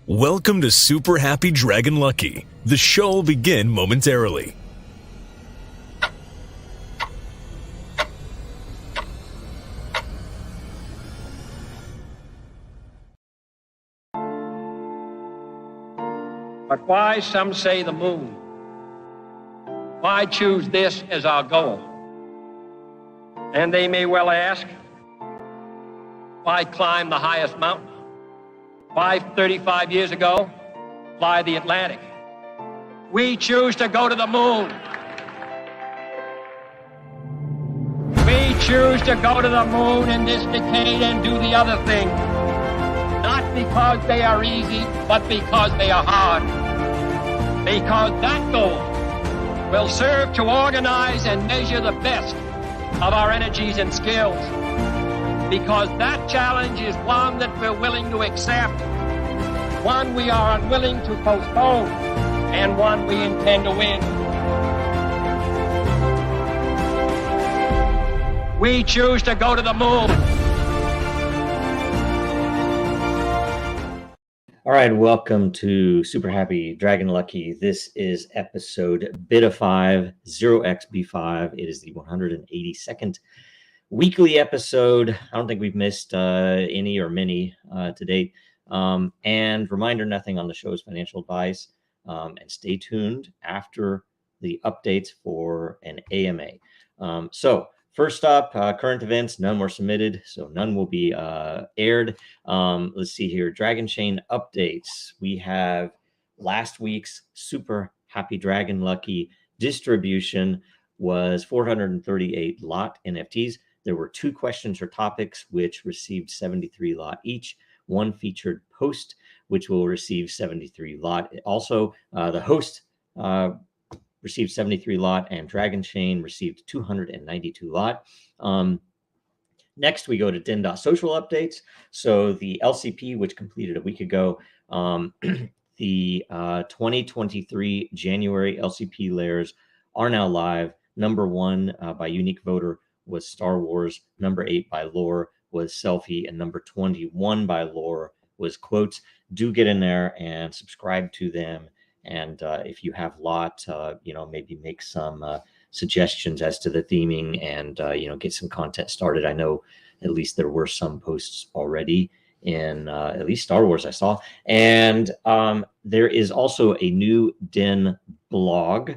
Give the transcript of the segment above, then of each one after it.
Welcome to Super Happy Dragon Lucky. The show will begin momentarily. But why, some say, the moon? Why choose this as our goal? And they may well ask, why climb the highest mountain? Why, 35 years ago, fly the Atlantic? We choose to go to the moon. We choose to go to the moon in this decade and do the other thing. Not because they are easy, but because they are hard. Because that goal will serve to organize and measure the best of our energies and skills. Because that challenge is one that we're willing to accept, one we are unwilling to postpone, and one we intend to win. We choose to go to the moon. All right, welcome to Super Happy Dragon Lucky. This is episode beta 5, 0xb5. It is the 182nd weekly episode. I don't think we've missed any or many to date. And reminder, nothing on the show is financial advice. And stay tuned after the updates for an AMA. So first up, current events, none were submitted, so none will be aired. Let's see here, Dragonchain updates. We have last week's Super Happy Dragon Lucky distribution was 438 lot NFTs. There were 2 questions or topics, which received 73 lot each. 1 featured post, which will receive 73 lot. Also, the host received 73 lot, and Dragonchain received 292 lot. Next, we go to Den.Social updates. So the LCP, which completed a week ago, the 2023 January LCP Lairs are now live. Number 1 by unique voter was Star Wars. Number 8 by lore was Selfie, and number 21 by lore was Quotes. Do get in there and subscribe to them. And if you have lot, maybe make some suggestions as to the theming and, get some content started. I know at least there were some posts already in at least Star Wars I saw. And there is also a new Den blog,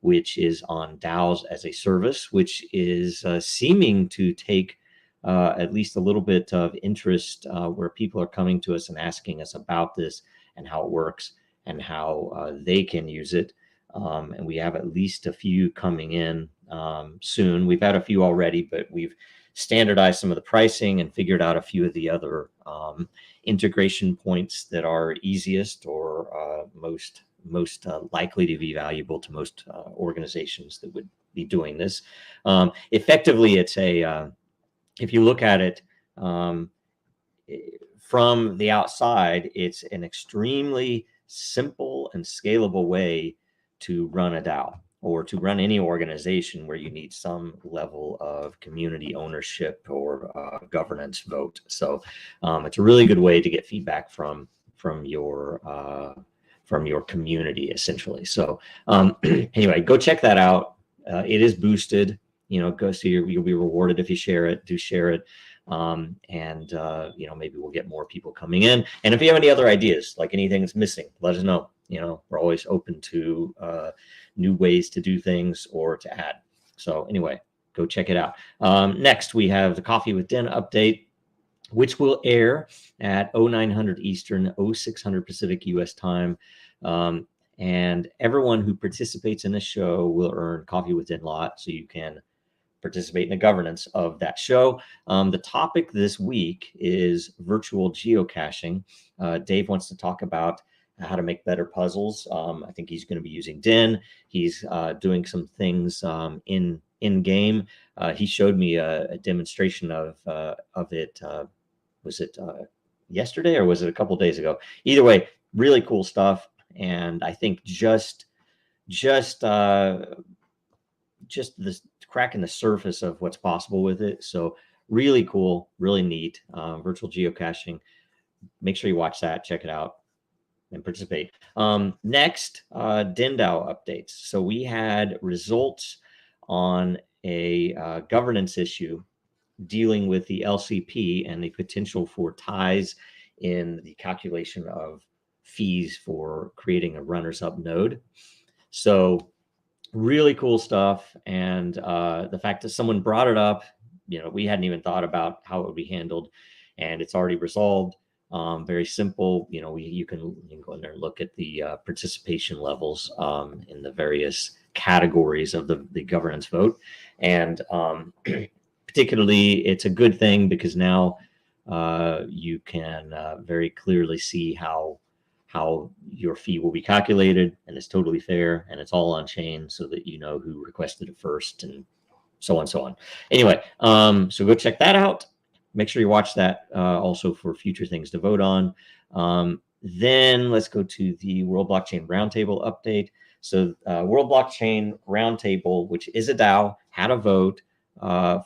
which is on DAOs as a service, which is seeming to take at least a little bit of interest where people are coming to us and asking us about this and how it works and how they can use it. And we have at least a few coming in soon. We've had a few already, but we've standardized some of the pricing and figured out a few of the other integration points that are easiest or most likely to be valuable to most organizations that would be doing this. Effectively, it's if you look at it from the outside, it's an extremely simple and scalable way to run a DAO or to run any organization where you need some level of community ownership or governance vote. So it's a really good way to get feedback from your community, essentially. So anyway, go check that out. It is boosted. Go see, you'll be rewarded if you share it. Do share it. Maybe we'll get more people coming in. And if you have any other ideas, like anything that's missing, let us know. We're always open to new ways to do things or to add. So anyway, go check it out. Next, we have the Coffee with Den update, which will air at 0900 Eastern, 0600 Pacific US time. And everyone who participates in this show will earn Coffee with Den lot, so you can participate in the governance of that show. The topic this week is virtual geocaching. Dave wants to talk about how to make better puzzles. I think he's going to be using Den. He's doing some things in game. He showed me a demonstration of it. Was it yesterday or was it a couple days ago? Either way, really cool stuff. And I think just this cracking the surface of what's possible with it. So really cool, really neat. Virtual geocaching. Make sure you watch that. Check it out. and participate. Next, DENDAO updates. So we had results on a governance issue dealing with the LCP and the potential for ties in the calculation of fees for creating a runners-up node. So really cool stuff. And the fact that someone brought it up, we hadn't even thought about how it would be handled, and it's already resolved. Very simple. You can go in there and look at the participation levels in the various categories of the governance vote. And particularly, it's a good thing because now you can very clearly see how your fee will be calculated, and it's totally fair, and it's all on chain so that you know who requested it first, and so on, so on. Anyway, so go check that out. Make sure you watch that also for future things to vote on. Then let's go to the World Blockchain Roundtable update. So World Blockchain Roundtable, which is a DAO, had a vote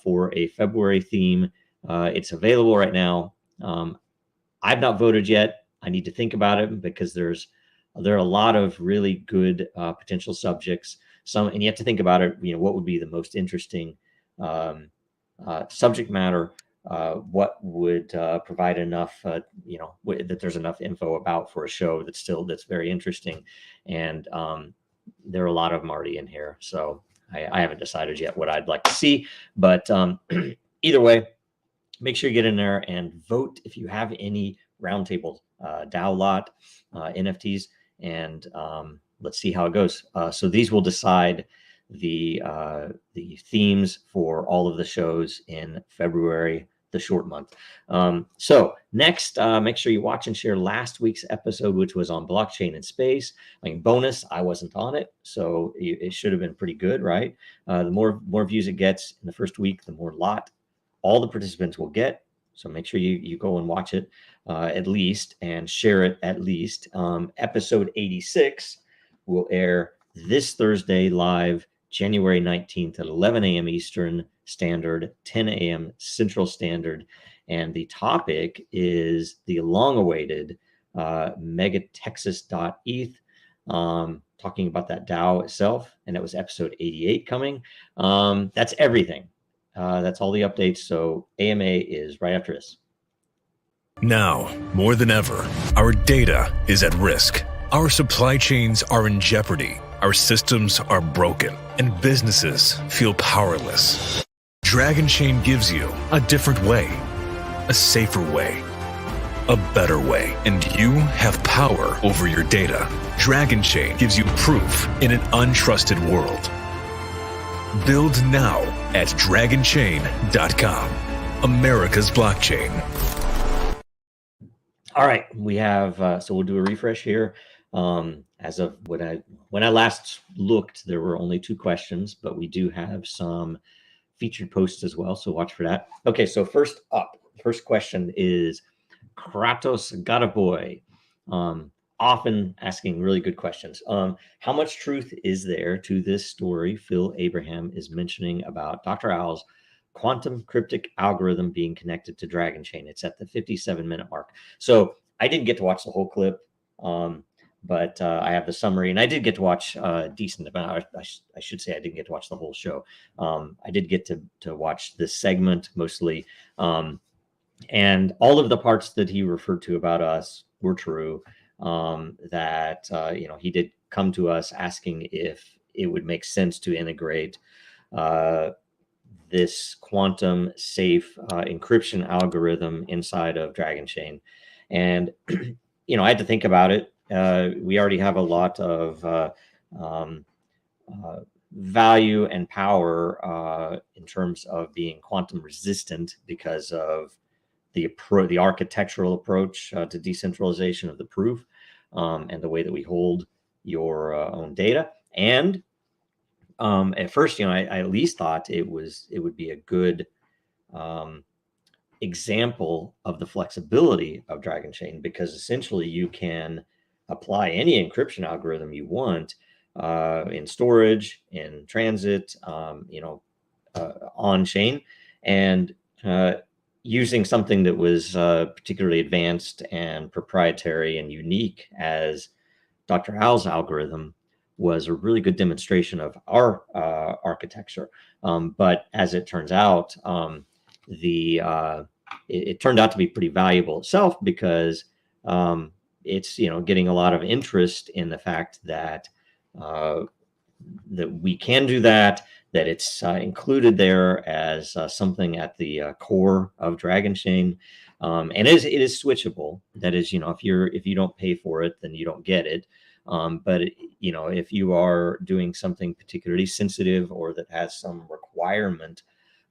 for a February theme. It's available right now. I've not voted yet. I need to think about it because there are a lot of really good potential subjects. And you have to think about it. What would be the most interesting subject matter? What would provide enough? That there's enough info about for a show that's very interesting. And there are a lot of them already in here. So I haven't decided yet what I'd like to see. But either way, make sure you get in there and vote if you have any roundtable DAO lot NFTs, and let's see how it goes. So these will decide the themes for all of the shows in February, the short month. So next, make sure you watch and share last week's episode, which was on blockchain and space. Bonus, I wasn't on it, so it should have been pretty good, right? The more views it gets in the first week, the more lot all the participants will get. So make sure you go and watch it at least, and share it at least. Episode 86 will air this Thursday live, January 19th at 11 a.m. Eastern Standard, 10 a.m. Central Standard. And the topic is the long-awaited megatexas.eth, talking about that DAO itself. And that was episode 88 coming. That's everything. That's all the updates. So AMA is right after this. Now, more than ever, our data is at risk. Our supply chains are in jeopardy. Our systems are broken, and businesses feel powerless. Dragonchain gives you a different way, a safer way, a better way, and you have power over your data. Dragonchain gives you proof in an untrusted world. Build now at Dragonchain.com, America's blockchain. All right, we have, so we'll do a refresh here. As of when I last looked, there were only 2 questions, but we do have some featured posts as well, so watch for that. Okay, so first question is Kratos Gataboy, often asking really good questions. How much truth is there to this story Phil Abraham is mentioning about DR.AL's quantum cryptic algorithm being connected to Dragonchain? It's at the 57-minute mark. So I didn't get to watch the whole clip, but I have the summary, and I did get to watch a decent amount. I should say I didn't get to watch the whole show. I did get to watch this segment mostly, and all of the parts that he referred to about us were true. That he did come to us asking if it would make sense to integrate this quantum safe encryption algorithm inside of Dragonchain. And I had to think about it. We already have a lot of value and power in terms of being quantum resistant because of the architectural approach to decentralization of the proof, and the way that we hold your own data. And at first, I at least thought it would be a good example of the flexibility of Dragonchain, because essentially you can apply any encryption algorithm you want in storage, in transit, on chain, and using something that was particularly advanced and proprietary and unique as DR.AL's algorithm was a really good demonstration of our architecture. But as it turns out, it turned out to be pretty valuable itself, because it's getting a lot of interest in the fact that that we can do that it's included there as something at the core of Dragonchain, and it is switchable. That is, if you don't pay for it, then you don't get it. But if you are doing something particularly sensitive or that has some requirement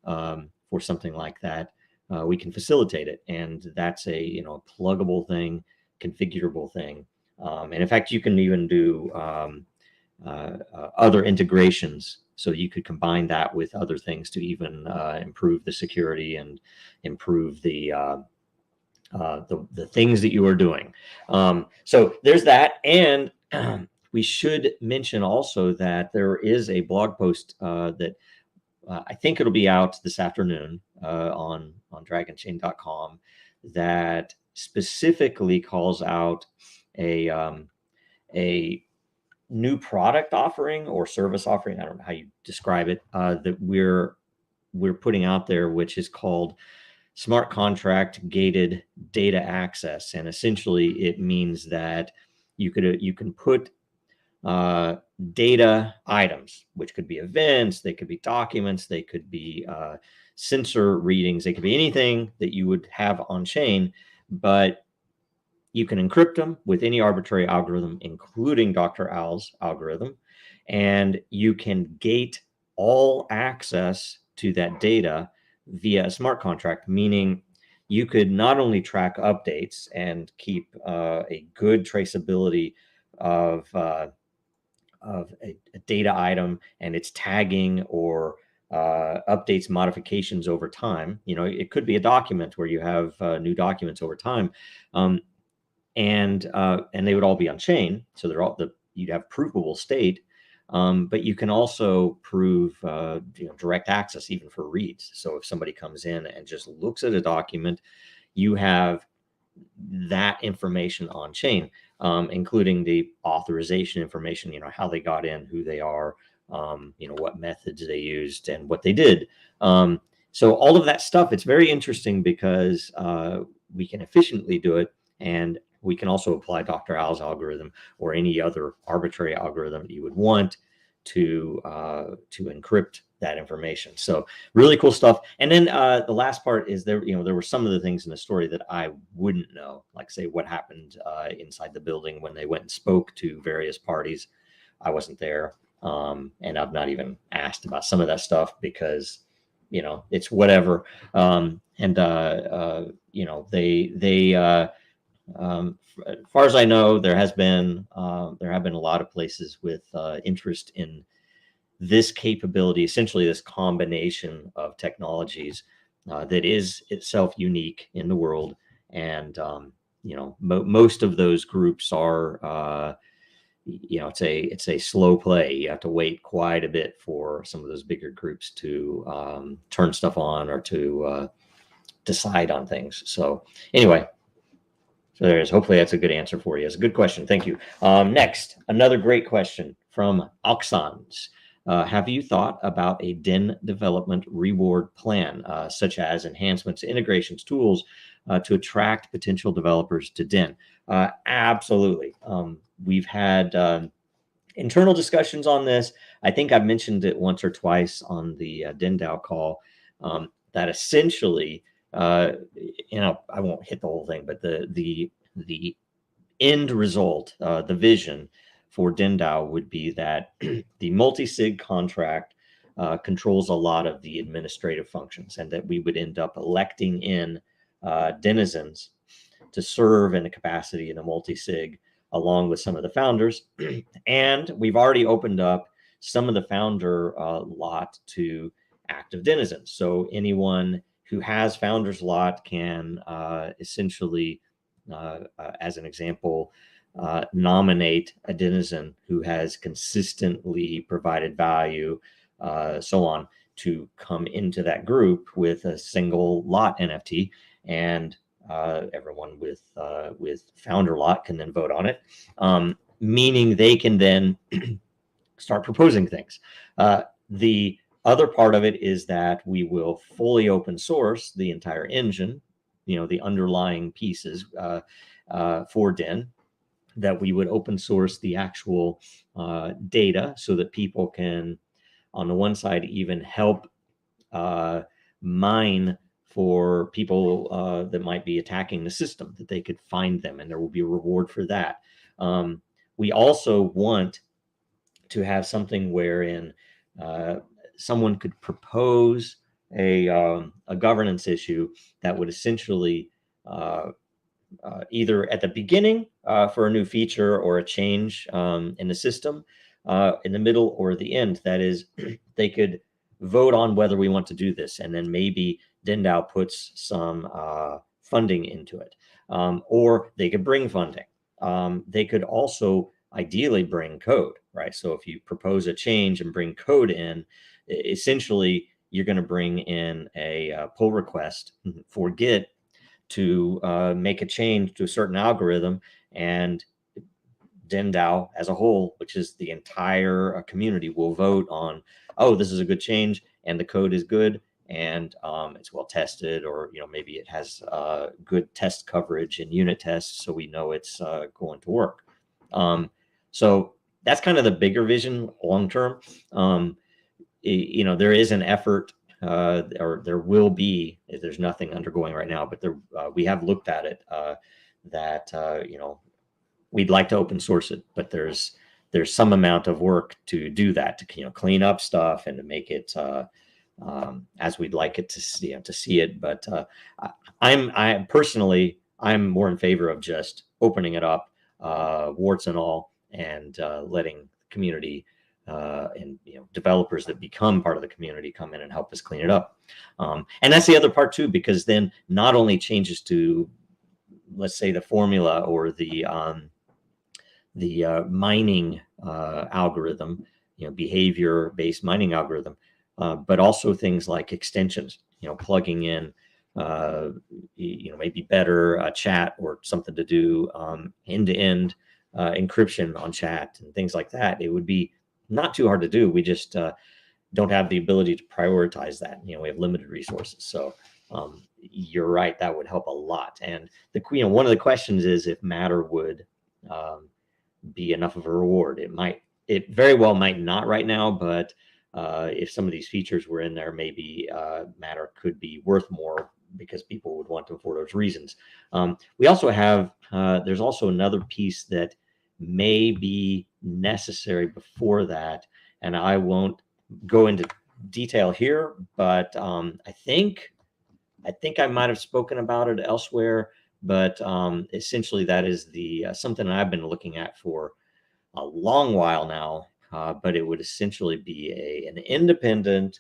for something like that, we can facilitate it, and that's a pluggable thing, configurable thing, and in fact, you can even do other integrations. So you could combine that with other things to even improve the security and improve the things that you are doing. So there's that, and we should mention also that there is a blog post that I think it'll be out this afternoon on dragonchain.com that specifically calls out a new product offering or service offering, I don't know how you describe it, that we're putting out there, which is called smart contract gated data access. And essentially it means that you can put data items, which could be events, they could be documents, they could be sensor readings, they could be anything that you would have on chain, but you can encrypt them with any arbitrary algorithm, including DR.AL's algorithm, and you can gate all access to that data via a smart contract, meaning you could not only track updates and keep a good traceability of a data item and its tagging or updates, modifications over time. It could be a document where you have new documents over time. And they would all be on chain, so you'd have provable state, but you can also prove direct access even for reads. So if somebody comes in and just looks at a document, you have that information on chain, including the authorization information, how they got in, who they are, what methods they used, and what they did. So all of that stuff, it's very interesting because we can efficiently do it, and we can also apply DR.AL's algorithm or any other arbitrary algorithm that you would want to encrypt that information. So really cool stuff. And then the last part is there were some of the things in the story that I wouldn't know, like say what happened inside the building when they went and spoke to various parties. I wasn't there, and I've not even asked about some of that stuff because it's whatever. As far as I know, there have been a lot of places with interest in this capability, essentially this combination of technologies that is itself unique in the world. And most of those groups are it's a slow play. You have to wait quite a bit for some of those bigger groups to turn stuff on or to decide on things. So anyway. So there is. Hopefully that's a good answer for you. It's a good question. Thank you. Next, another great question from Alxans. Have you thought about a DEN development reward plan, such as enhancements, integrations, tools to attract potential developers to DEN? Absolutely. We've had internal discussions on this. I think I've mentioned it once or twice on the DENDAO call, that essentially, I won't hit the whole thing, but the end result, the vision for DENDAO would be that the multi-sig contract controls a lot of the administrative functions, and that we would end up electing in denizens to serve in a capacity in a multi-sig along with some of the founders. And we've already opened up some of the founder lot to active denizens. So anyone who has founders lot can essentially, as an example, nominate a denizen who has consistently provided value, so on. to come into that group with a single lot NFT, and everyone with founder lot can then vote on it, meaning they can then start proposing things. The other part of it is that we will fully open source the entire engine, the underlying pieces for DEN, that we would open source the actual data so that people can, on the one side, even help mine for people that might be attacking the system, that they could find them, and there will be a reward for that. We also want to have something wherein someone could propose a governance issue that would essentially either at the beginning for a new feature or a change in the system, in the middle, or the end. That is, they could vote on whether we want to do this, and then maybe DENDAO puts some funding into it, or they could bring funding. They could also ideally bring code, right? So if you propose a change and bring code in, essentially you're going to bring in a pull request for Git to make a change to a certain algorithm, and DENDAO as a whole, which is the entire community, will vote on, oh, this is a good change, and the code is good, and it's well tested, or maybe it has good test coverage in unit tests, so we know it's going to work. So that's kind of the bigger vision long term. There is an effort, or there will be, if there's nothing undergoing right now, but we have looked at it, that we'd like to open source it, but there's some amount of work to do that, to clean up stuff and to make it as we'd like it to see it. But I personally, I'm more in favor of just opening it up, warts and all, and letting the community and developers that become part of the community come in and help us clean it up. And that's the other part too, because then not only changes to, let's say, the formula or the mining algorithm, behavior-based mining algorithm, but also things like extensions, plugging in, maybe better chat or something to do end-to-end encryption on chat and things like that. It would be not too hard to do. We just don't have the ability to prioritize that. We have limited resources. So you're right, that would help a lot. And one of the questions is if Matter would be enough of a reward. It very well might not right now, but if some of these features were in there, maybe Matter could be worth more because people would want them for those reasons. We also have, there's also another piece that may be necessary before that, and I won't go into detail here, but I think I might have spoken about it elsewhere, but essentially that is the something I've been looking at for a long while now, but it would essentially be an independent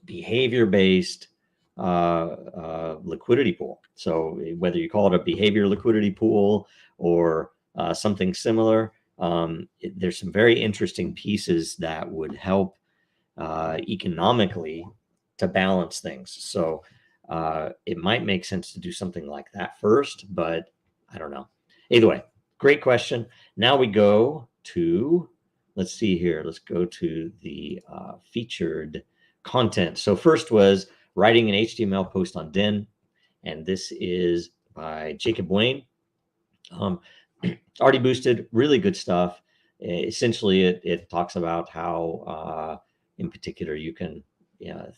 behavior-based liquidity pool. So whether you call it a behavior liquidity pool or something similar, there's some very interesting pieces that would help economically to balance things. So it might make sense to do something like that first, but I don't know. Either way, great question. Now we go to, let's see here. Let's go to the featured content. So first was writing an HTML post on Den, and this is by Jacob Wayne. Already boosted, really good stuff. Essentially, it talks about how, in particular, you can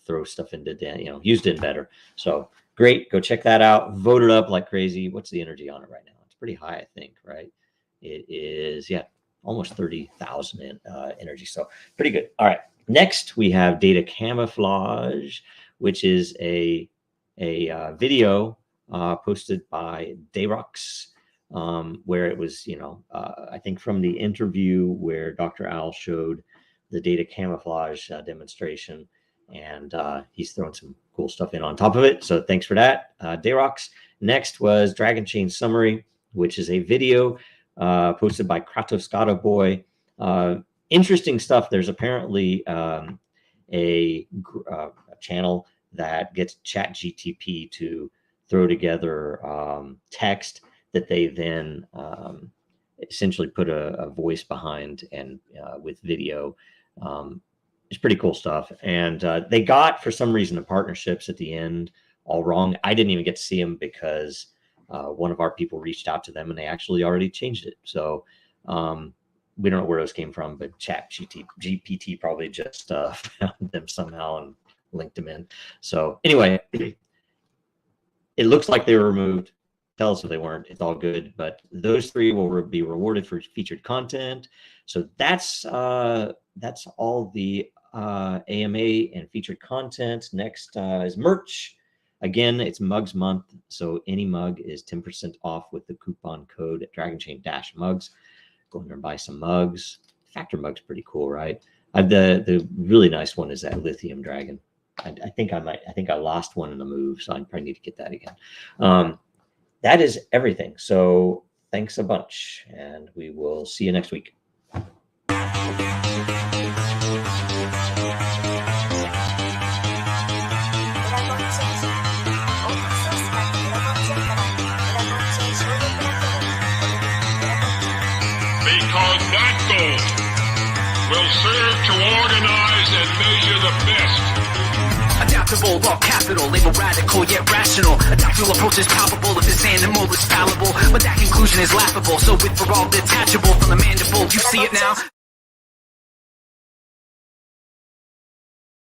throw stuff into Den, use Den better. So great, go check that out. Vote it up like crazy. What's the energy on it right now? It's pretty high, I think, right? It is, almost 30,000 energy. So pretty good. All right. Next, we have data camouflage, which is a video posted by DR.AL, where it was, I think from the interview where DR.AL showed the data camouflage demonstration, and he's throwing some cool stuff in on top of it. So thanks for that, DR.AL. Next was Dragonchain Summary, which is a video posted by Kratos Boy. Interesting stuff. There's apparently a channel that gets ChatGTP to throw together text that they then essentially put a voice behind, and with video. It's pretty cool stuff. And they got, for some reason, the partnerships at the end all wrong. I didn't even get to see them because one of our people reached out to them and they actually already changed it. So we don't know where those came from, but ChatGPT probably just found them somehow and linked them in. So anyway, it looks like they were removed. Tell us if they weren't. It's all good. But those three will be rewarded for featured content. So that's all the AMA and featured content. Next is merch. Again, it's mugs month, so any mug is 10% off with the coupon code Dragonchain-mugs. Go in there and buy some mugs. Factor mug's pretty cool, right? The really nice one is that lithium dragon. I think I lost one in the move, so I probably need to get that again. That is everything. So thanks a bunch, and we will see you next week. Because that goal will serve to organize and measure the best. Adaptable, all capital, label radical yet rational. A tactical approach is palpable if this animal is fallible, but that conclusion is laughable. So with for all detachable from the mandible, you see it now.